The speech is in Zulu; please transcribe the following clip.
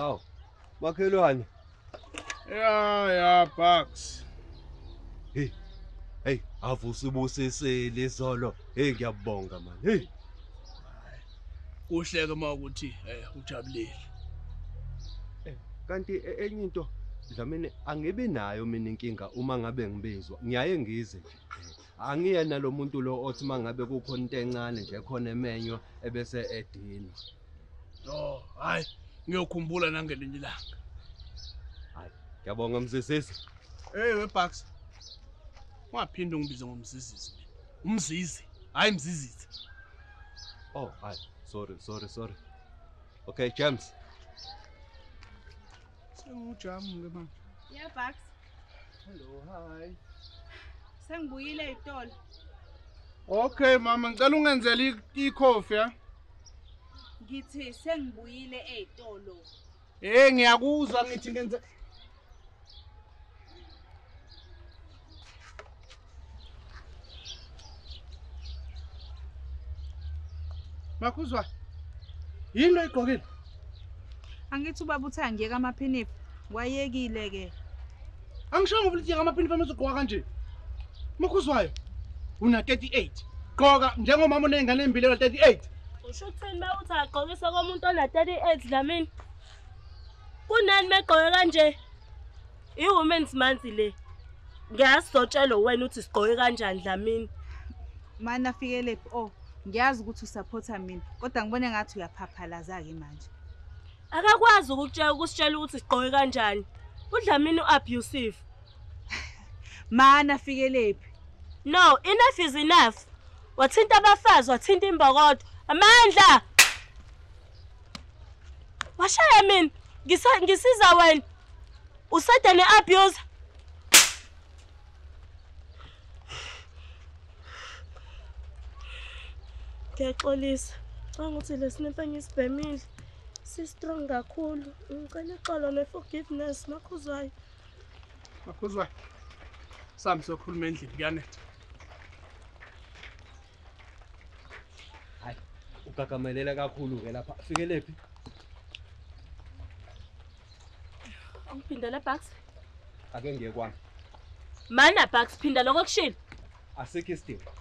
Aw, makhelwane. Ya Bucks. Hey, avusibusisile izolo. Hey, ngiyabonga man. Hey, Kuhleke mawukuthi ujabulile. kanti enye into Dlamini angibe nayo mina inkinga uma ngabe ngibizwa. Ngiyaye ngize nje. Angiye nalomuntu lo othi mangabe kukhona into encane nje khona emenyo ebese edina. Oh, hayi, ngiyokhumbula nangelinye ilanga. Hayi, ngiyabonga msisisi. Hey we Bucks. Waphinda ungibize ngomzizisi mina. Umzizi, hayi mzizizi. Oh, hayi, sorry. Okay, James. Sengujamu ke manje. Yeah, Bucks. Hello, hi. Sengibuyile ezitolo. Okay mama, ngicela ungenzele ikhofi ya. Ngithi sengibuyile ezitolo. Ngiyakuzwa ngithi ngenze. Makuzwa. Yini lo igqokile? Angithi ubaba uthi angiyeka amaphinifu. Wayekile ke. Angisho ngoba lithi amaphinifu amazogqoka kanje. Makuzwayo. Una 38. Gqoka njengomama onengane embilelo 38. Usho ukuthini uthi agqokisa komuntu ona 38 Dlamini? Kunani megqoke kanje? I-women's month le. Ngiyasizotshela wena uthi sigqoke kanjani Dlamini. Mana afikele oh, ngiyazi ukuthi usupporta mina, kodwa ngibone ngathi uyaphaphalaza ke manje. Akakwazi ukusitshela ukuthi sigqoke kanjani. UDlamini uabusive. Mana afikelепhi? No, enough is enough. Wathinta abafazi, wathinta imbokodo. Amandla. Washaya mina. Ngisiza wena. Usada neabuse. Ngiyaxolisa. Ngicabanga ukuthi lesinto ngisibhemile. Si strong kakhulu. Ngicela uxolo neforgiveness Makhuzwayo. Makuzwayo. Sami sokhuluma endlini kuyanetha. Hayi, ukagamelela kakhulu ke lapha. Fikelепhi? Angiphindele Bucks. Ake ngiye kwami. Mana Bucks phinda lokho kushilo. Asikho isidingo.